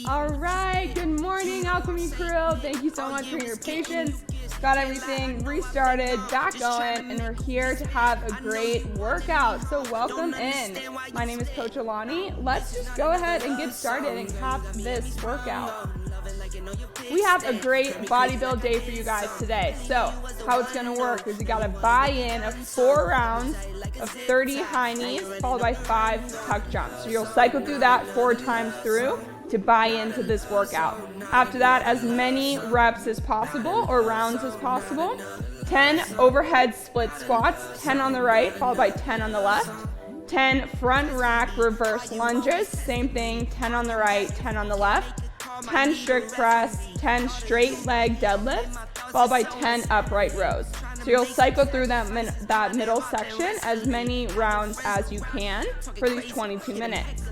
All right, good morning, Alchemy crew. Thank you so much for your patience. Got everything restarted, back going, and we're here to have a great workout. So welcome in. My name is Coach Alani. Let's just go ahead and get started and cap this workout. We have a great body build day for you guys today. So how it's gonna work is you gotta buy in of 4 rounds of 30 high knees followed by 5 tuck jumps. So you'll cycle through that 4 times through to buy into this workout. After that, as many reps as possible or rounds as possible. 10 overhead split squats, 10 on the right followed by 10 on the left. 10 front rack reverse lunges, same thing, 10 on the right, 10 on the left. 10 strict press, 10 straight leg deadlifts, followed by 10 upright rows. So you'll cycle through that middle section as many rounds as you can for these 22 minutes.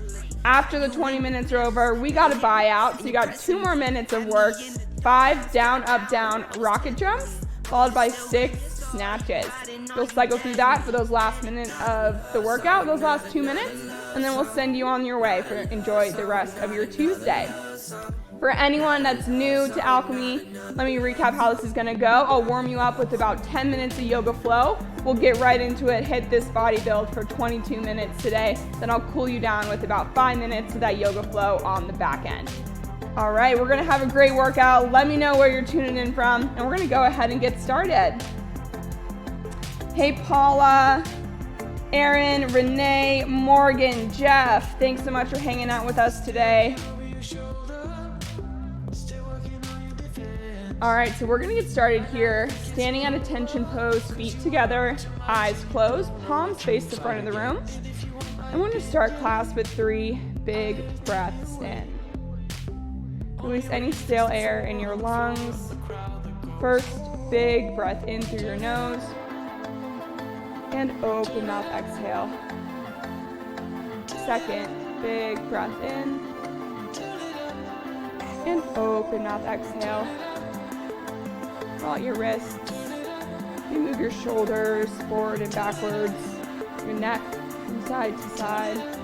After the 20 minutes are over, we got to buy out. So you got 2 more minutes of work, 5 down, up, down rocket jumps, followed by 6 snatches. You'll cycle through that for those last minute of the workout, those last 2 minutes, and then we'll send you on your way for enjoy the rest of your Tuesday. For anyone that's new to Alchemy, let me recap how this is gonna go. I'll warm you up with about 10 minutes of yoga flow. We'll get right into it, hit this body build for 22 minutes today. Then I'll cool you down with about 5 minutes of that yoga flow on the back end. All right, we're gonna have a great workout. Let me know where you're tuning in from, and we're gonna go ahead and get started. Hey, Paula, Aaron, Renee, Morgan, Jeff, thanks so much for hanging out with us today. All right, so we're gonna get started here. Standing at attention pose, feet together, eyes closed, palms face the front of the room. I'm gonna start class with 3 big breaths in. Release any stale air in your lungs. First, big breath in through your nose. And open mouth, exhale. Second, big breath in. And open mouth, exhale. Roll out your wrists. You move your shoulders forward and backwards. Your neck from side to side.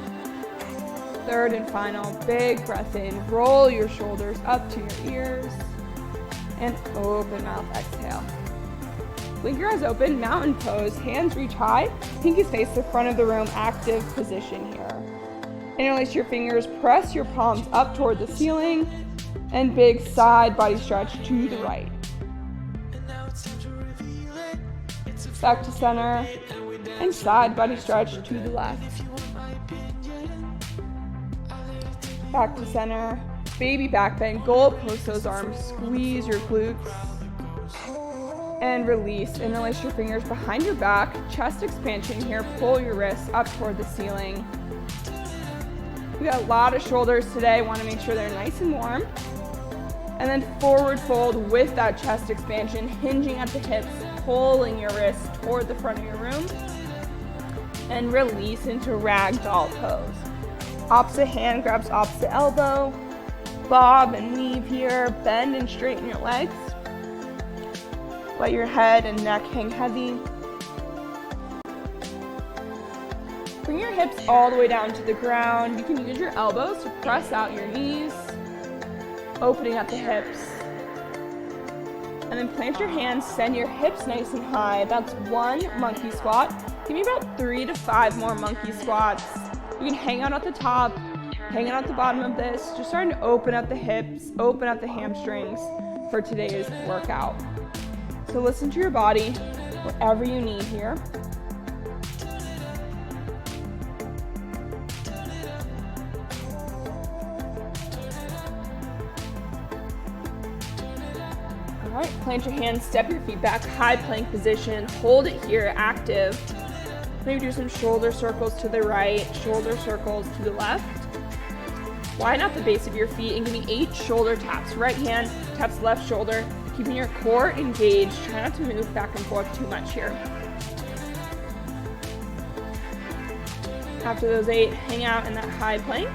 Third and final, big breath in. Roll your shoulders up to your ears. And open mouth, exhale. Blink your eyes open, mountain pose, hands reach high, pinkies face the front of the room, active position here. Interlace your fingers, press your palms up toward the ceiling, and big side body stretch to the right. Back to center, and side body stretch to the left. Back to center, baby back bend, gold post those arms, squeeze your glutes. And release, interlace your fingers behind your back, chest expansion here, pull your wrists up toward the ceiling. We got a lot of shoulders today, want to make sure they're nice and warm. And then forward fold with that chest expansion, hinging at the hips, pulling your wrists toward the front of your room. And release into ragdoll pose. Opposite hand grabs opposite elbow, bob and weave here, bend and straighten your legs. Let your head and neck hang heavy. Bring your hips all the way down to the ground. You can use your elbows to press out your knees, opening up the hips. And then plant your hands, send your hips nice and high. That's 1 monkey squat. Give me about 3 to 5 more monkey squats. You can hang out at the top, hang out at the bottom of this. Just starting to open up the hips, open up the hamstrings for today's workout. So listen to your body, whatever you need here. All right, plant your hands, step your feet back, high plank position, hold it here, active. Maybe do some shoulder circles to the right, shoulder circles to the left. Widen out the base of your feet and give me 8 shoulder taps. Right hand taps left shoulder, keeping your core engaged. Try not to move back and forth too much here. After those 8, hang out in that high plank.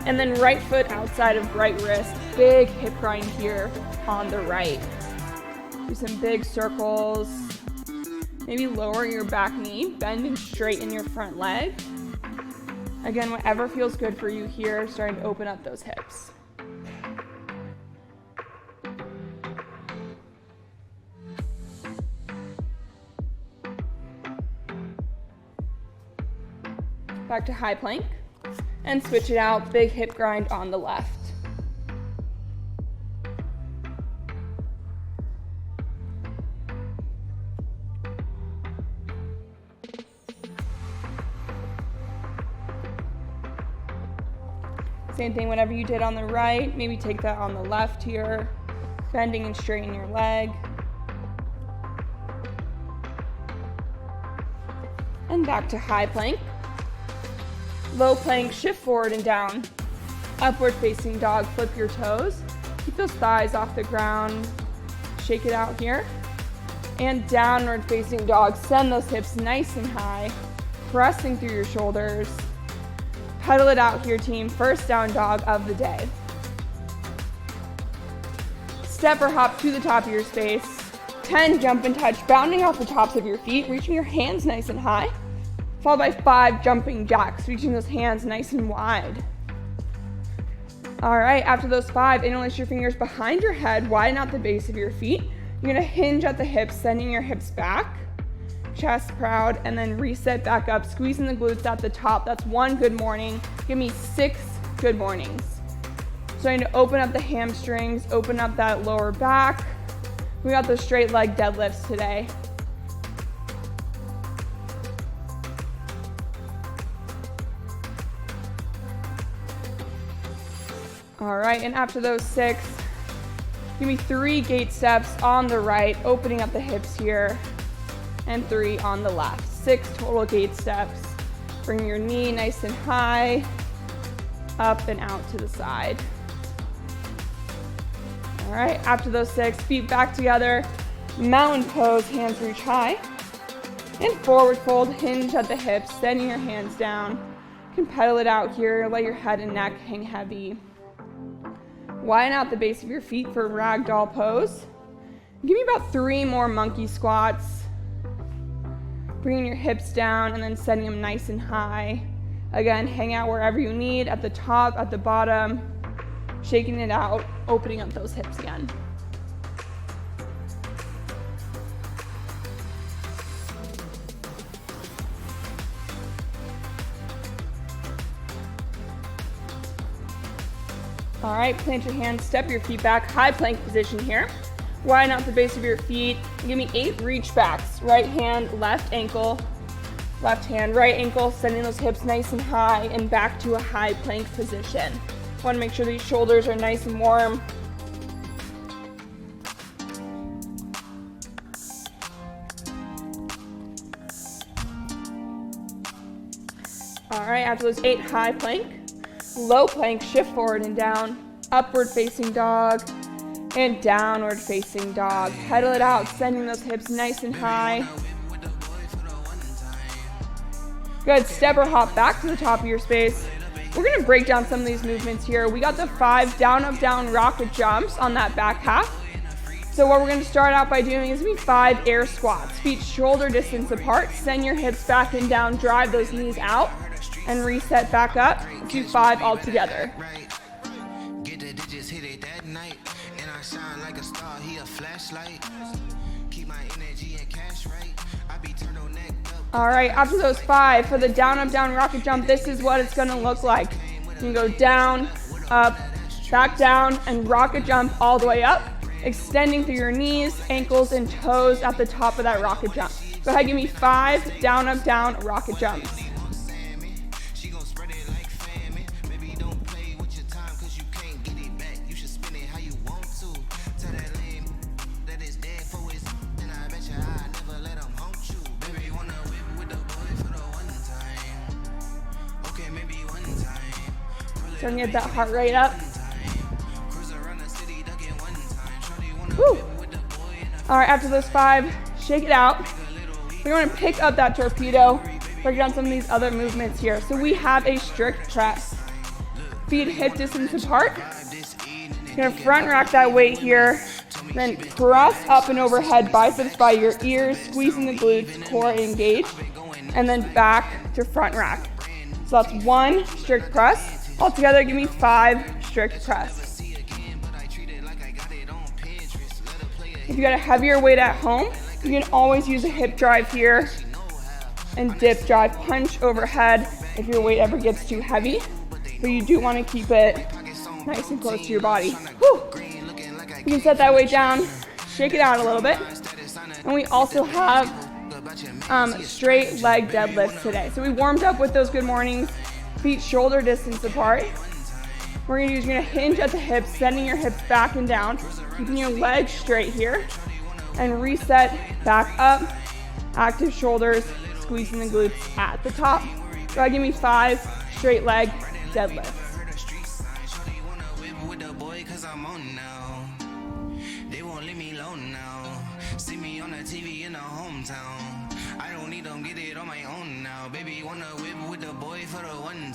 And then right foot outside of right wrist, big hip grind here on the right. Do some big circles. Maybe lower your back knee, bend and straighten your front leg. Again, whatever feels good for you here, starting to open up those hips. Back to high plank, and switch it out, big hip grind on the left. Same thing, whatever you did on the right, maybe take that on the left here, bending and straightening your leg. And back to high plank. Low plank, shift forward and down. Upward facing dog, flip your toes. Keep those thighs off the ground. Shake it out here. And downward facing dog, send those hips nice and high, pressing through your shoulders. Pedal it out here, team. First down dog of the day. Step or hop to the top of your space. 10, jump and touch, bounding off the tops of your feet, reaching your hands nice and high. Followed by 5 jumping jacks, reaching those hands nice and wide. All right, after those 5, interlace your fingers behind your head, widen out the base of your feet. You're gonna hinge at the hips, sending your hips back. Chest proud, and then reset back up, squeezing the glutes at the top. That's 1 good morning. Give me 6 good mornings. Starting to open up the hamstrings, open up that lower back. We got the straight leg deadlifts today. All right, and after those 6, give me 3 gate steps on the right, opening up the hips here, and 3 on the left. 6 total gate steps. Bring your knee nice and high, up and out to the side. All right, after those 6, feet back together, mountain pose, hands reach high, and forward fold, hinge at the hips, sending your hands down. You can pedal it out here, let your head and neck hang heavy. Widen out the base of your feet for ragdoll pose. Give me about 3 more monkey squats. Bringing your hips down and then setting them nice and high. Again, hang out wherever you need, at the top, at the bottom, shaking it out, opening up those hips again. All right, plant your hands, step your feet back, high plank position here. Widen out the base of your feet. Give me 8 reach backs. Right hand, left ankle, left hand, right ankle, sending those hips nice and high and back to a high plank position. Want to make sure these shoulders are nice and warm. All right, after those 8, high plank, low plank, shift forward and down, upward facing dog, and downward facing dog. Pedal it out, sending those hips nice and high. Good, step or hop back to the top of your space. We're gonna break down some of these movements here. We got the 5 down, up, down rocket jumps on that back half. So what we're gonna start out by doing is 5 air squats. Feet shoulder distance apart, send your hips back and down, drive those knees out, and reset back up. Let's do 5 all together. Get the digits, hit it that night. And I shine like a star, he a flashlight. Keep my energy and cash right. I be turtleneck up. All right, after those 5, for the down, up, down rocket jump, this is what it's gonna look like. You can go down, up, back down, and rocket jump all the way up, extending through your knees, ankles, and toes at the top of that rocket jump. Go ahead, give me 5 down, up, down rocket jumps. So get that heart rate up. Woo. All right, after those 5, shake it out. We're going to pick up that torpedo, break down some of these other movements here. So we have a strict press. Feet hip distance apart. You're going to front rack that weight here. Then press up and overhead, biceps by your ears, squeezing the glutes, core engaged. And then back to front rack. So that's 1 strict press. Altogether, give me 5 strict press. If you got a heavier weight at home, you can always use a hip drive here and dip drive punch overhead if your weight ever gets too heavy, but you do want to keep it nice and close to your body. Whew. You can set that weight down, shake it out a little bit, and we also have straight leg deadlifts today. So we warmed up with those good mornings, feet shoulder distance apart. We're gonna use, you're gonna hinge at the hips, sending your hips back and down, keeping your legs straight here, and reset back up, active shoulders, squeezing the glutes at the top. Go ahead, give me 5 straight leg deadlifts.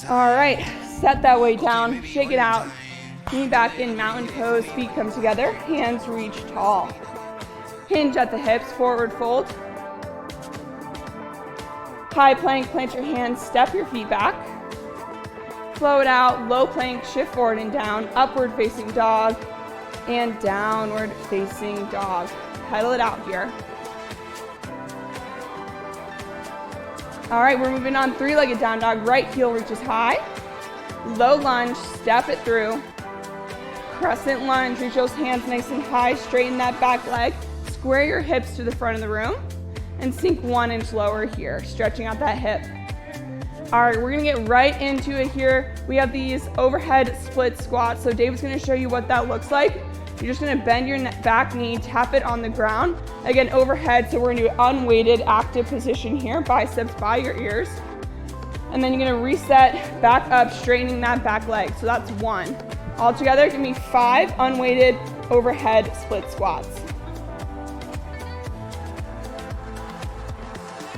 All right, set that weight down, shake it out. Knee back in mountain pose, feet come together, hands reach tall. Hinge at the hips, forward fold. High plank, plant your hands, step your feet back. Flow it out, low plank, shift forward and down, upward facing dog, and downward facing dog. Pedal it out here. All right, we're moving on, 3-legged down dog. Right heel reaches high. Low lunge, step it through. Crescent lunge, reach those hands nice and high, straighten that back leg. Square your hips to the front of the room and sink 1 inch lower here, stretching out that hip. All right, we're gonna get right into it here. We have these overhead split squats. So Dave's gonna show you what that looks like. You're just gonna bend your back knee, tap it on the ground. Again, overhead, so we're gonna do unweighted active position here, biceps by your ears. And then you're gonna reset back up, straightening that back leg. So that's 1. All together, give me 5 unweighted overhead split squats.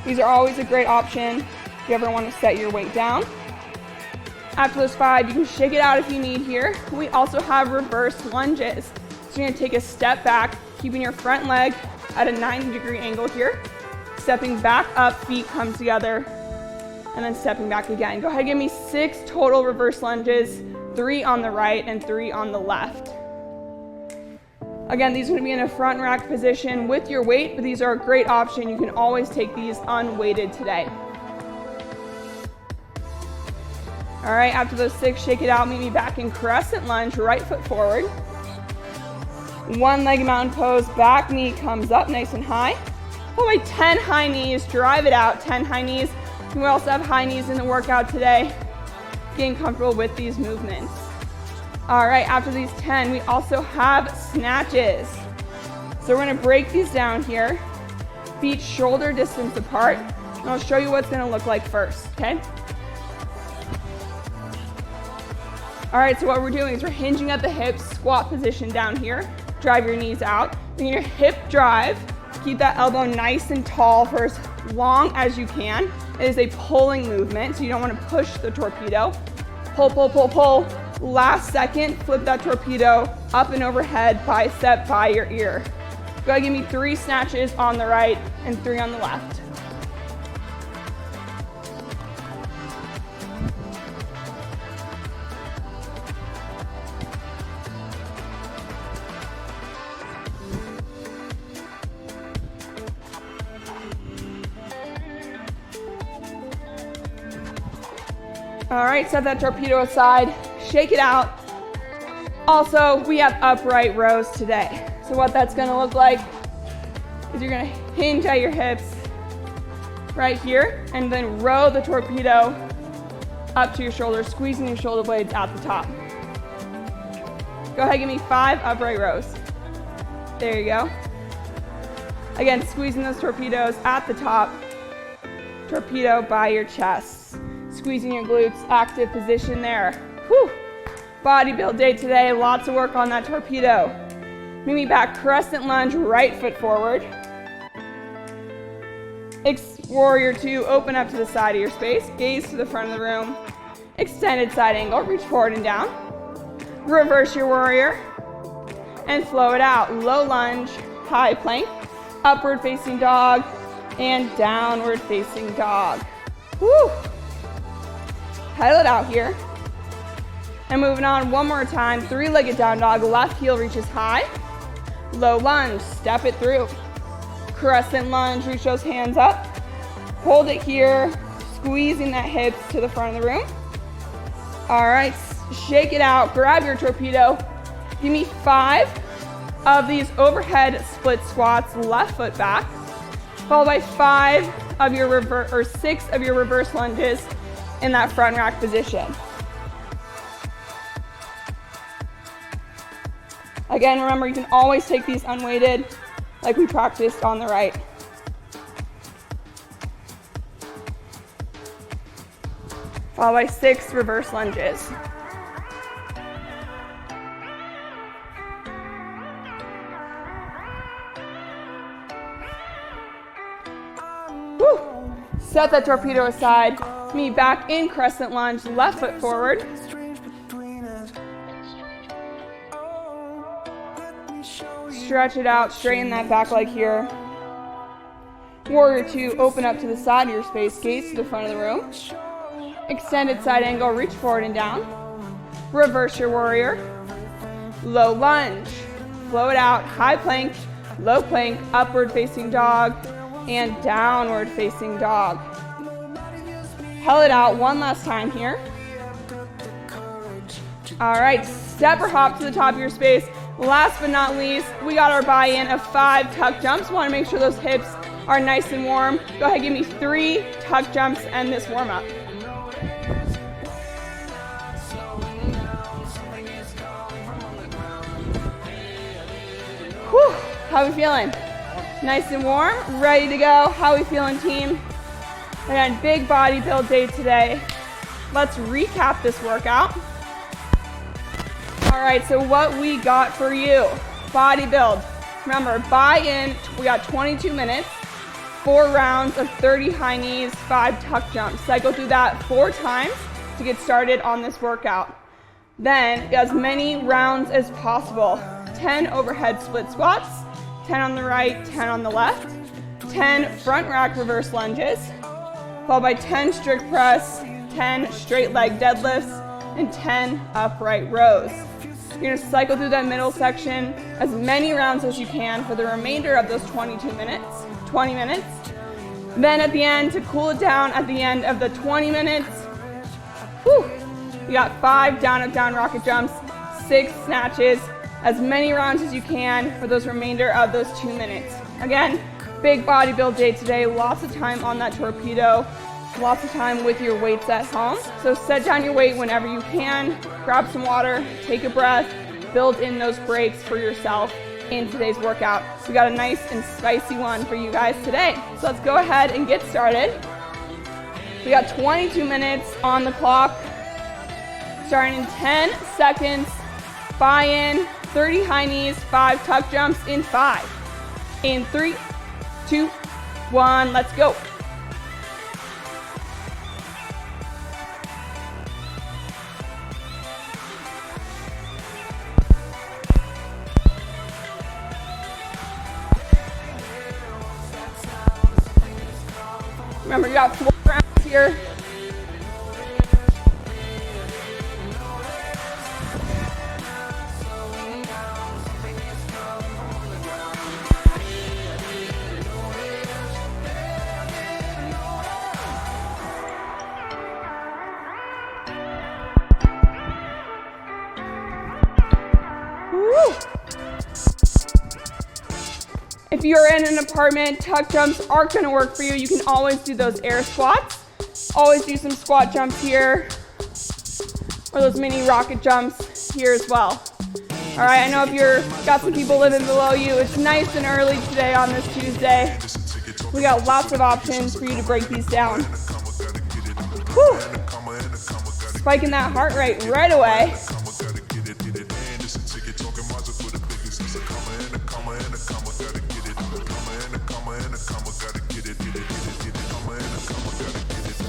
These are always a great option if you ever wanna set your weight down. After those 5, you can shake it out if you need here. We also have reverse lunges. So you're gonna take a step back, keeping your front leg at a 90-degree angle here. Stepping back up, feet come together, and then stepping back again. Go ahead and give me 6 total reverse lunges, 3 on the right and 3 on the left. Again, these are gonna be in a front rack position with your weight, but these are a great option. You can always take these unweighted today. All right, after those 6, shake it out, meet me back in crescent lunge, right foot forward. 1-leg mountain pose, back knee comes up nice and high. Pull by 10 high knees, drive it out, 10 high knees. We also have high knees in the workout today. Getting comfortable with these movements. All right, after these 10, we also have snatches. So we're gonna break these down here. Feet shoulder distance apart. And I'll show you what's gonna look like first, okay? All right, so what we're doing is we're hinging at the hips, squat position down here. Drive your knees out. Then your hip drive. Keep that elbow nice and tall for as long as you can. It is a pulling movement, so you don't want to push the torpedo. Pull, pull, pull, pull. Last second, flip that torpedo up and overhead, bicep by your ear. Go ahead, give me 3 snatches on the right and 3 on the left. All right, set that torpedo aside, shake it out. Also, we have upright rows today. So what that's gonna look like is you're gonna hinge at your hips right here and then row the torpedo up to your shoulders, squeezing your shoulder blades at the top. Go ahead, give me 5 upright rows. There you go. Again, squeezing those torpedoes at the top, torpedo by your chest. Squeezing your glutes, active position there. Whew. Body build day today, lots of work on that torpedo. Meet me back, crescent lunge, right foot forward. Warrior 2, open up to the side of your space, gaze to the front of the room. Extended side angle, reach forward and down. Reverse your warrior and flow it out. Low lunge, high plank, upward facing dog, and downward facing dog. Woo. Pedal it out here. And moving on one more time, three-legged down dog, left heel reaches high. Low lunge, step it through. Crescent lunge, reach those hands up. Hold it here, squeezing that hips to the front of the room. All right, shake it out, grab your torpedo. Give me 5 of these overhead split squats, left foot back, followed by 6 of your reverse lunges in that front rack position. Again, remember, you can always take these unweighted like we practiced on the right. Followed by 6 reverse lunges. Woo. Set that torpedo aside. Me back in crescent lunge, left foot forward. Stretch it out, straighten that back leg here. Warrior 2, open up to the side of your space, gaze to the front of the room. Extended side angle, reach forward and down. Reverse your warrior. Low lunge, flow it out, high plank, low plank, upward facing dog, and downward facing dog. Held it out one last time here. All right, step or hop to the top of your space. Last but not least, we got our buy-in of 5 tuck jumps. Want to make sure those hips are nice and warm. Go ahead, give me 3 tuck jumps and this warm-up. Whew, how are we feeling? Nice and warm, ready to go. How are we feeling, team? Again, big body build day today. Let's recap this workout. All right, so what we got for you, body build. Remember, buy-in, we got 22 minutes, 4 rounds of 30 high knees, 5 tuck jumps. Cycle through that 4 times to get started on this workout. Then, as many rounds as possible. 10 overhead split squats, 10 on the right, 10 on the left, 10 front rack reverse lunges, followed by 10 strict press, 10 straight leg deadlifts, and 10 upright rows. You're gonna cycle through that middle section as many rounds as you can for the remainder of those 20 minutes. Then at the end, to cool it down at the end of the 20 minutes, you got 5 down up down rocket jumps, 6 snatches, as many rounds as you can for those remainder of those 2 minutes. Again, big body build day today, lots of time on that torpedo, lots of time with your weights at home. So set down your weight whenever you can, grab some water, take a breath, build in those breaks for yourself in today's workout. We got a nice and spicy one for you guys today. So let's go ahead and get started. We got 22 minutes on the clock, starting in 10 seconds, buy-in, 30 high knees, 5 tuck jumps in 5. In 3, 2, 1, let's go. Remember, you got 4 rounds here. Woo. If you're in an apartment, tuck jumps aren't going to work for you. You can always do those air squats. Always do some squat jumps here, or those mini rocket jumps here as well. All right, I know if you're got some people living below you, it's nice and early today on this Tuesday. We got lots of options for you to break these down. Whew. Spiking that heart rate right away.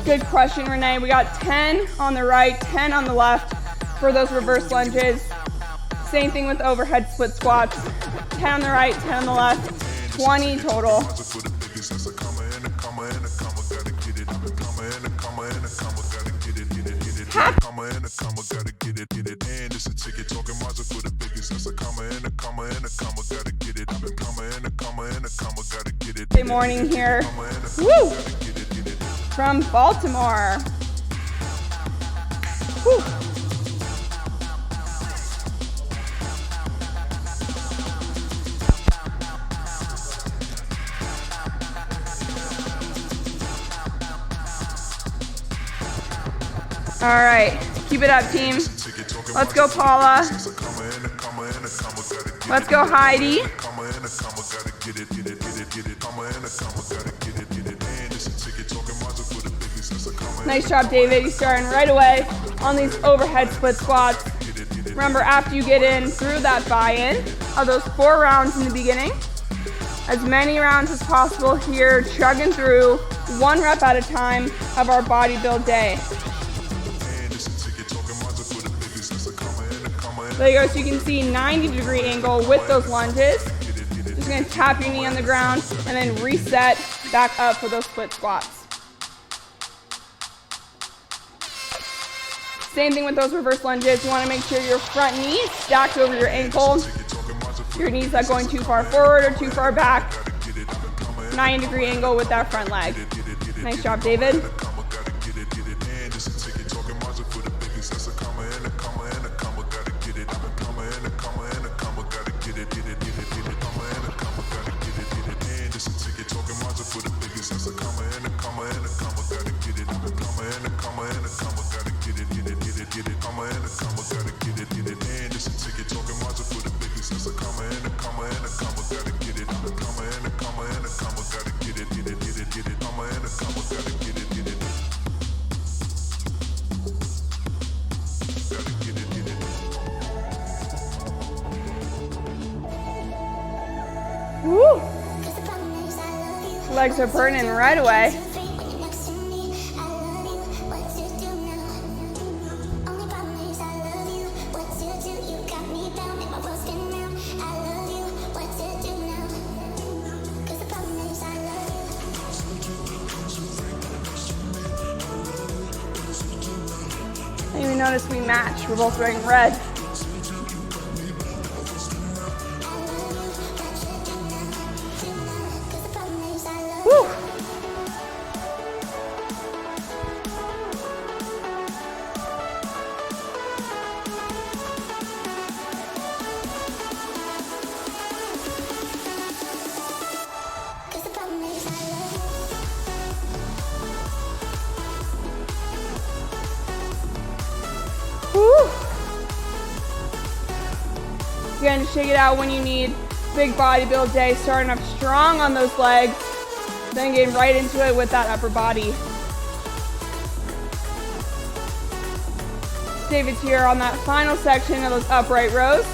Good crushing, Renee. We got 10 on the right, 10 on the left for those reverse lunges. Same thing with overhead split squats. 10 on the right, 10 on the left, 20 total. happy. Comma and a comma, gotta get it. And it's a ticket talking Mazda for the biggest. That's a comma and a comma and a comma, gotta get it. A comma and a comma and a comma, gotta get it. Good morning here. Woo! From Baltimore. Woo! All right, keep it up, team. Let's go, Paula. Let's go, Heidi. Nice job, David. You're starting right away on these overhead split squats. Remember, after you get in through that buy-in of those 4 rounds in the beginning, as many rounds as possible here, chugging through 1 rep at a time of our body build day. There you go, so you can see 90-degree angle with those lunges. Just gonna tap your knee on the ground and then reset back up for those split squats. Same thing with those reverse lunges. You wanna make sure your front knee is stacked over your ankle. Your knee's not going too far forward or too far back. 90-degree angle with that front leg. Nice job, David. Woo! Legs are burning right away. And you notice we match. We're both wearing red. Woo! Woo! Again, shake it out when you need. Big body build day, starting up strong on those legs, then getting right into it with that upper body. David's here on that final section of those upright rows.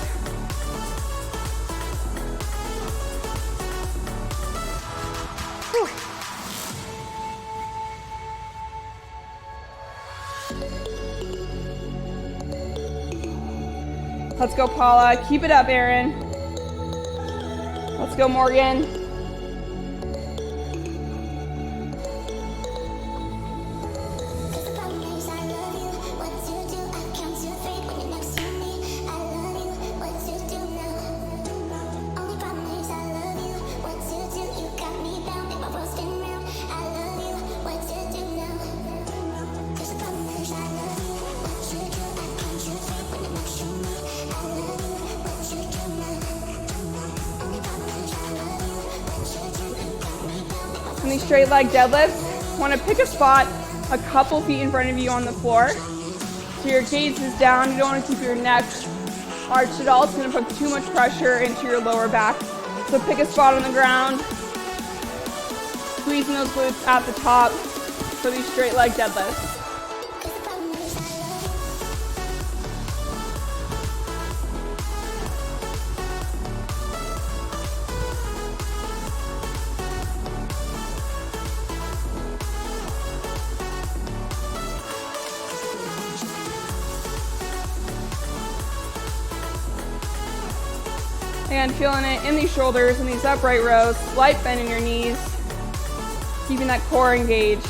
Whew. Let's go, Paula. Keep it up, Erin. Let's go, Morgan. On these straight leg deadlifts, want to pick a spot a couple feet in front of you on the floor. So your gaze is down. You don't want to keep your neck arched at all. It's going to put too much pressure into your lower back. So pick a spot on the ground. Squeezing those glutes at the top for these straight leg deadlifts. Again, feeling it in these shoulders and these upright rows, slight bend in your knees, keeping that core engaged.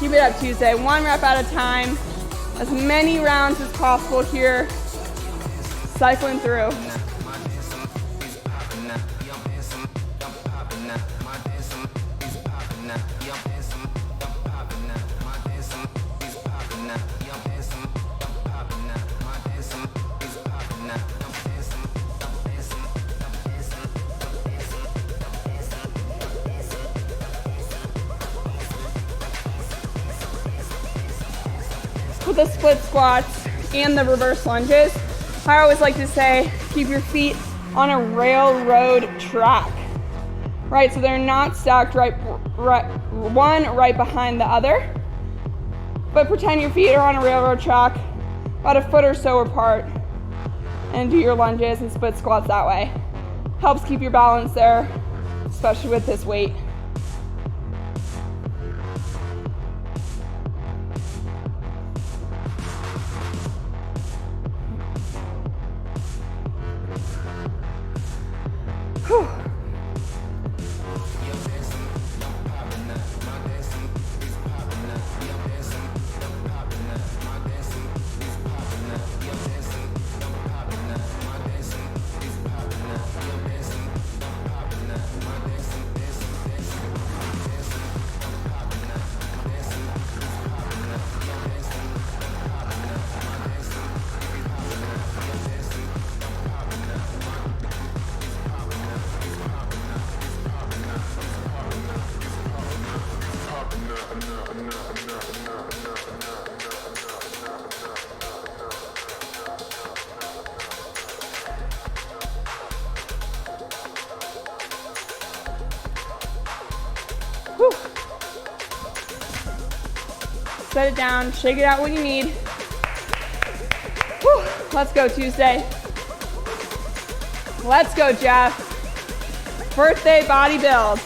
Keep it up Tuesday, 1 rep at a time. As many rounds as possible here. Cycling through. With the split squats and the reverse lunges, I always like to say, keep your feet on a railroad track, right? So they're not stacked one right behind the other, but pretend your feet are on a railroad track, about a foot or so apart, and do your lunges and split squats that way. Helps keep your balance there, especially with this weight. Whew. Whew. Set it down, shake it out when you need. Whew. Let's go Tuesday. Let's go, Jeff. Birthday body build.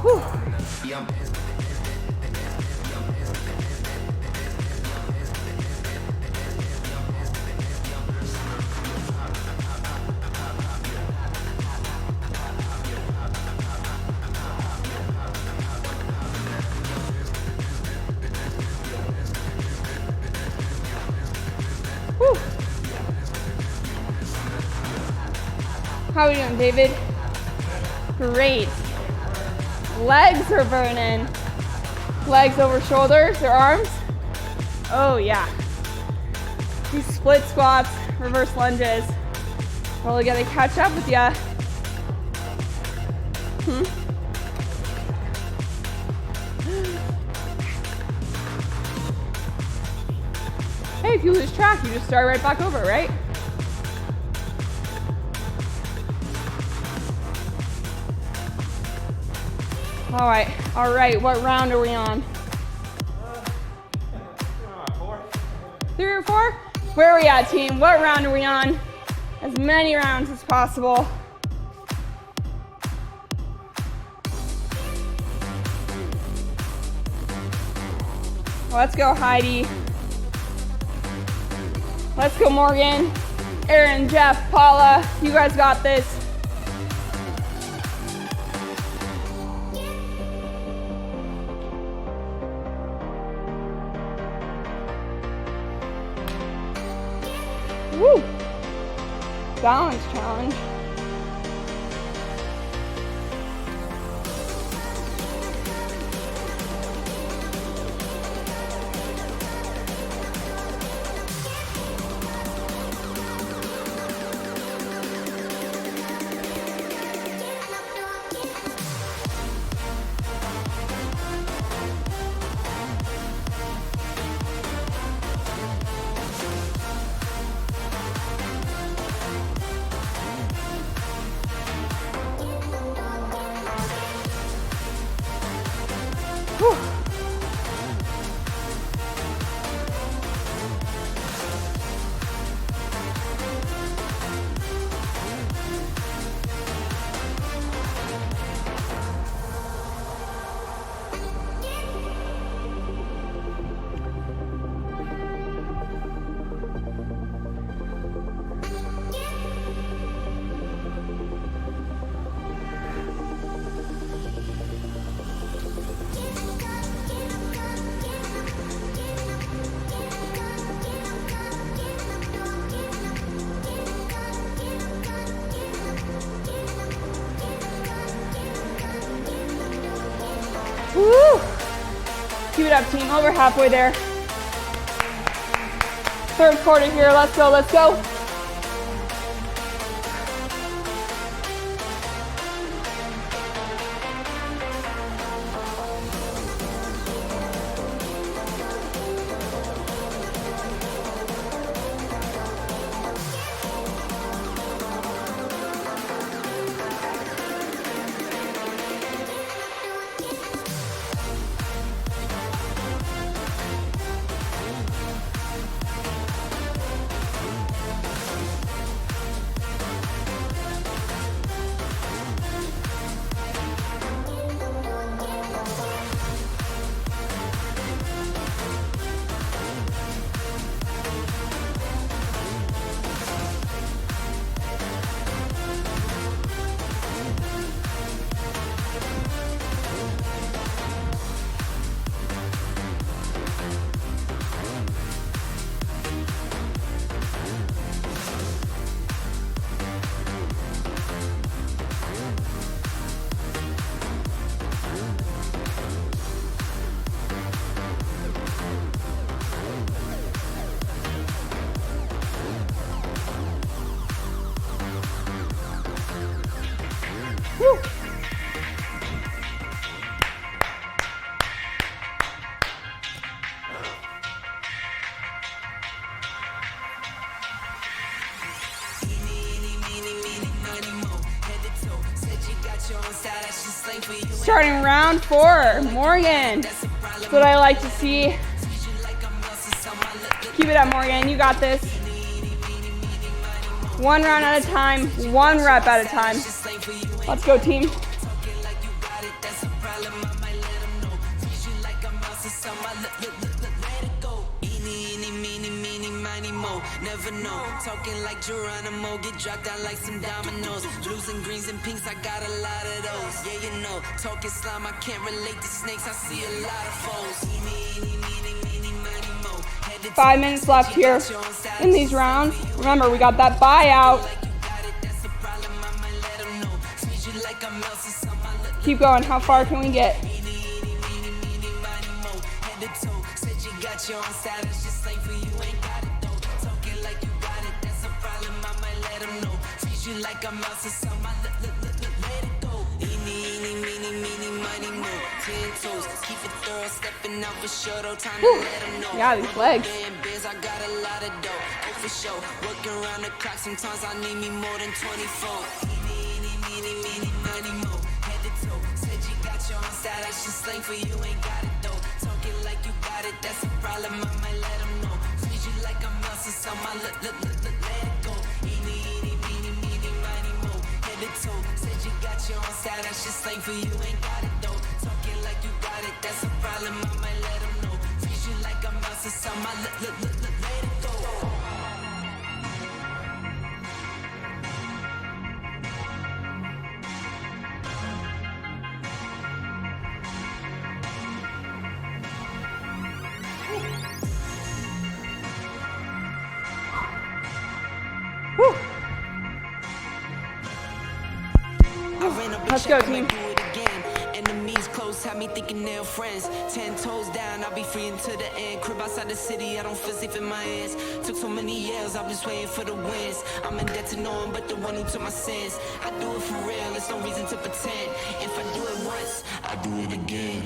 Whew. Whew. How are we doing, David? Great. Legs are burning. Legs over shoulders or arms. Oh yeah. These split squats, reverse lunges. Really gotta catch up with ya. Hey, if you lose track, you just start right back over, right? All right, what round are we on? 3 or 4? Where are we at, team? What round are we on? As many rounds as possible. Let's go, Heidi. Let's go, Morgan. Aaron, Jeff, Paula, you guys got this. Woo! Balance challenge. it up, team. Over halfway there. Third quarter here. Let's go, let's go. Woo. Starting round 4, Morgan. That's what I like to see. Keep it up, Morgan. You got this. One round at a time, one rep at a time. Let's go, team. Never know, talking like Geronimo, get dropped down like some dominoes. Losing greens and pinks, I got a lot of those. Yeah, you know, talking slime, I can't relate to snakes, I see a lot of foes. 5 minutes left here in these rounds. Remember, we got that buyout. Keep going. How far can we get? Yeah, these legs. I got a lot of dough, for sure. Working around the clock, sometimes I need me more than 24. Head to toe, said you got your own style, that's just slang for you, ain't got it though. Talking like you got it, that's a problem, I might let them know. Treat you like I'm else, so my let it go. Head to toe, said you got your own style, that's just slang for you, ain't got it though. Talking like you got it, that's a problem, I might let them know. Treat you like I'm else, so my let it go. Let's go, team. Enemies close, have me thinking they're friends. 10 toes down, I'll be free until the end. Crib outside the city, I don't feel safe in my hands. Took so many years, I'm just waiting for the wins. I'm in debt to no one but the one who took my sins. I do it for real, there's no reason to pretend. If I do it once, I do it again.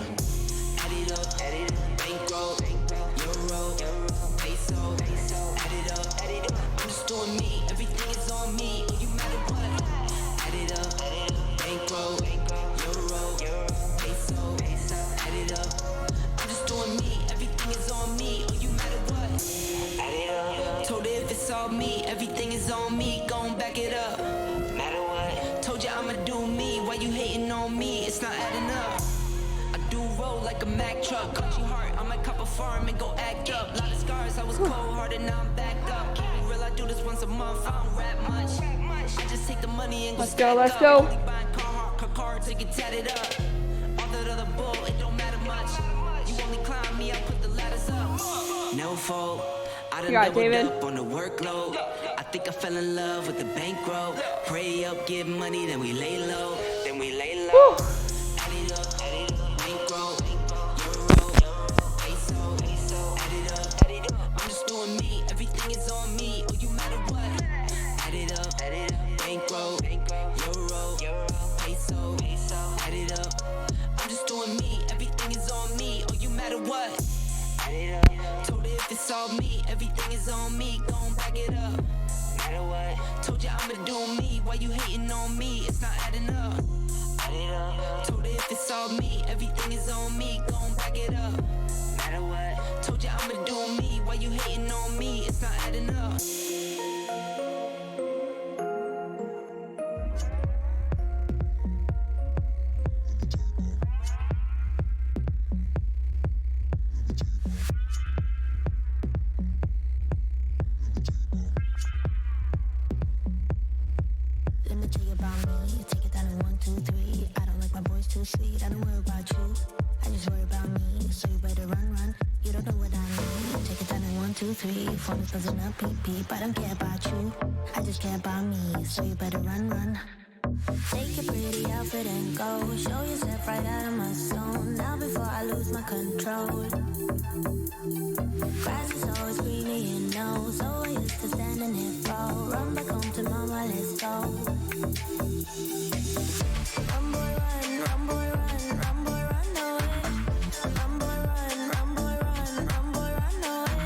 Add it up, bankroll, euro, peso, add it up. I'm just doing me, everything is on me. You matter what, add it up, bankroll, euro, peso, add it up. I'm just doing me, everything is on me. You matter what, add it up. Told her if it's all me, everything is on me. Gon' back it up, matter what. Told you I'ma do me, why you hating on me? It's not adding up. I do roll like a Mack truck. Cut you hard, I might cop a farm and go act up. Lot of scars, I was cold-hearted, now I'm backed up. Keep it real, I do this once a month. I don't rap much. I just take the money and go Let's go, let's go. Cards to get tatted up. All that other bull, it don't matter much. You only climb me, I put the ladders up. No fault. I done doubled David. up on the workload. I think I fell in love with the bankroll. Pray up, give money, then we lay low. Woo. Add it up, bankroll, it's all me, everything is on me, gon' back it up. Matter what? Told you I'ma do me, why you hating on me? It's not adding up. Add it up. Told her if it's all me, everything is on me, gon' back it up. Matter what? Told you I'ma do me, why you hating on me? It's not adding up. Let me tell you about me. Take it down in 1, 2, 3. I don't like my boys too sweet. I don't worry about you. I just worry about me. So you better run. You don't know what I need. Take it down in 1, 2, 3. Phone is buzzing up, beep beep. I don't care about you. I just care about me. So you better run. Take your pretty outfit and go. Show yourself right out of my zone. Now before I lose my control. Grass is always greener, you know. So I used to stand in it fall. Run back home to mama, let's go. Run boy run, run boy run, run boy run away. Run boy run, run boy run, run boy run away.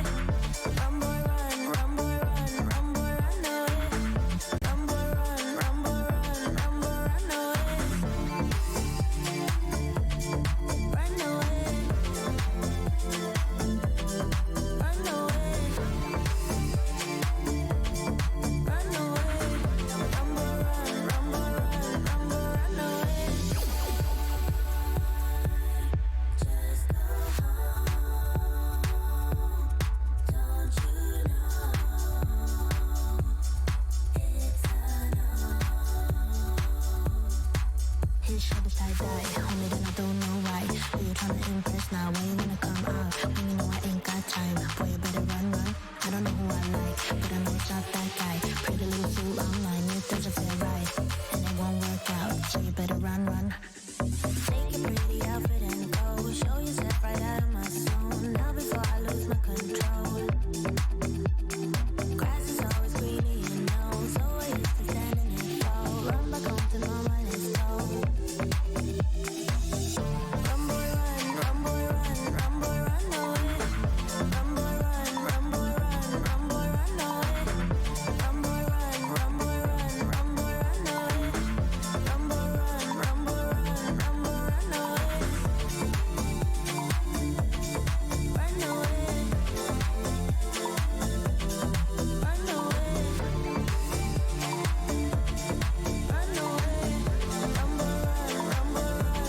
Run boy run, run boy run, run boy run away. Run boy run, run boy run, run boy run away. Run away. Run away. Run away. Run boy run, run boy run, run boy run away. Just go home. Don't you know it's a no? His shoulders tie-dye, homie, then I don't know why. Who you tryna impress now? When you wanna come out? When you know I ain't got time. Boy, you better run. I don't know who I like, but I know it's not that guy. Pretty little fool online, it doesn't feel right. And it won't work out, so you better run. Take your pretty outfit and go. Show yourself right out of my zone. Now before I lose my control. Grass is always greener, you know. So I used to stand in it fall. Run back home to mama, let's go. Run boy run, run boy run, run boy run away. Run boy run, run boy run, run boy run away. Run boy run, run boy run, run boy run away. Run boy run, run boy run, run boy run away. Run away. Run away. Run away. Run boy run, run boy run, run boy run away. Just go home. Don't you know it's a no? Run boy run, run boy run, run boy run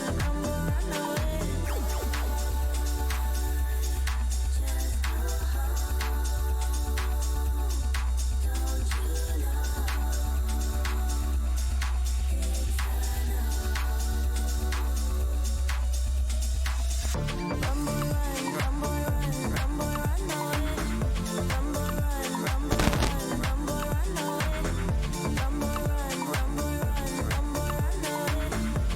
away. Run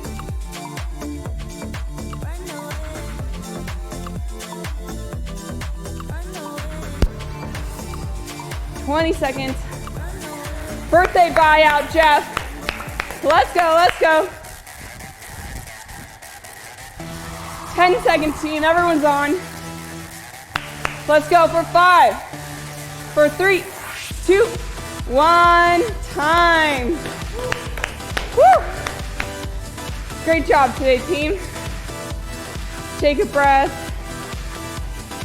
boy run, run boy run, run boy run away. Run boy run, run boy run, run boy run away. Run boy run, run boy run, run boy run away. Run away. Run away. 20 seconds. Birthday buyout, Jeff. Let's go. 10 seconds, team. Everyone's on. Let's go for 5, for 3, 2, 1. Time. Woo! Great job today, team. Take a breath.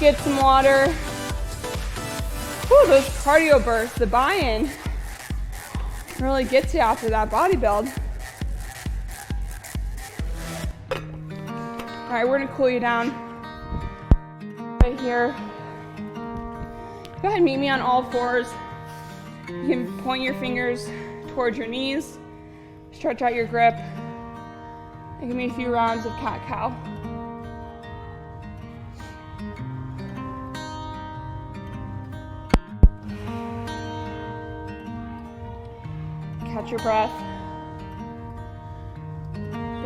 Get some water. Woo, those cardio bursts, the buy-in really gets you after that body build. All right, we're gonna cool you down right here. Go ahead and meet me on all fours. You can point your fingers towards your knees, stretch out your grip, and give me a few rounds of cat-cow. Catch your breath.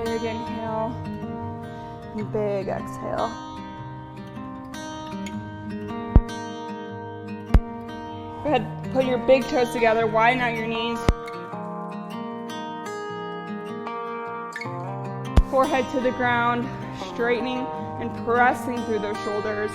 Big inhale and big exhale. Go ahead, put your big toes together, widen out your knees. Forehead to the ground, straightening and pressing through those shoulders.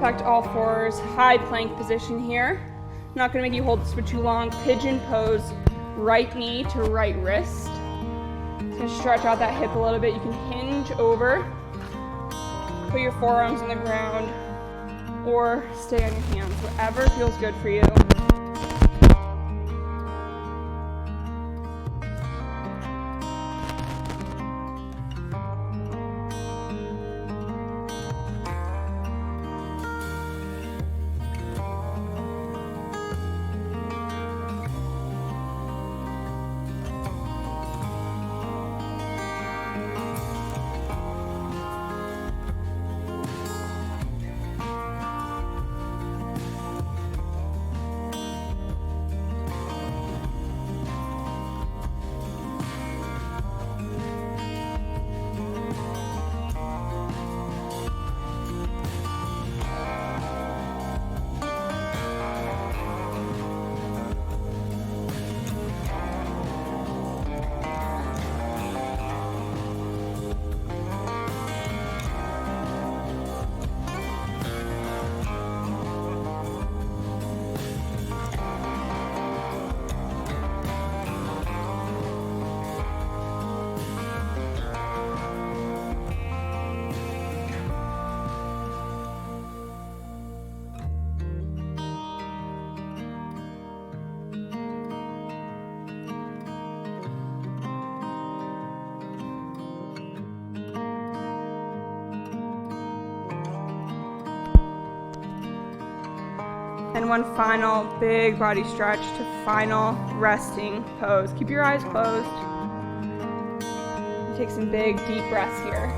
Back to all fours, high plank position here. Not gonna make you hold this for too long. Pigeon pose, right knee to right wrist. It's gonna stretch out that hip a little bit. You can hinge over, put your forearms on the ground, or stay on your hands, whatever feels good for you. And one final big body stretch to final resting pose. Keep your eyes closed. Take some big deep breaths here.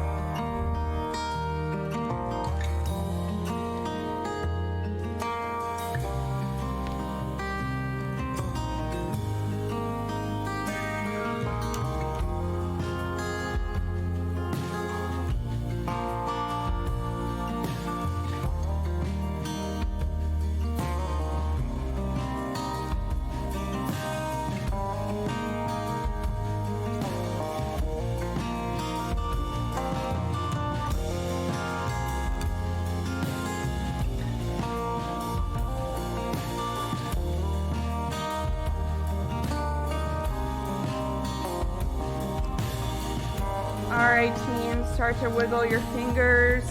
All right, team, start to wiggle your fingers,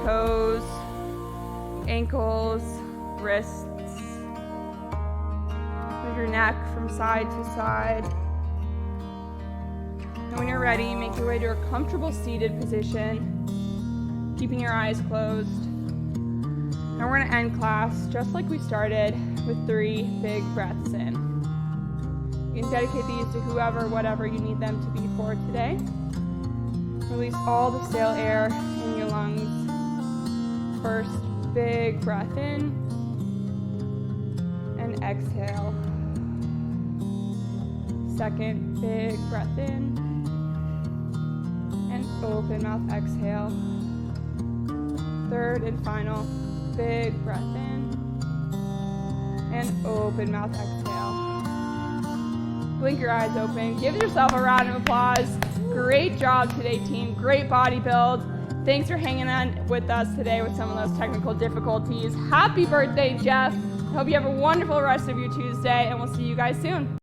toes, ankles, wrists. Move your neck from side to side. And when you're ready, make your way to a comfortable seated position, keeping your eyes closed. And we're gonna end class just like we started with 3 big breaths in. You can dedicate these to whoever, whatever you need them to be for today. Release all the stale air in your lungs. First, big breath in and exhale. Second, big breath in and open mouth exhale. Third and final, big breath in and open mouth exhale. Blink your eyes open. Give yourself a round of applause. Great job today, team. Great body build. Thanks for hanging on with us today with some of those technical difficulties. Happy birthday, Jeff. I hope you have a wonderful rest of your Tuesday, and we'll see you guys soon.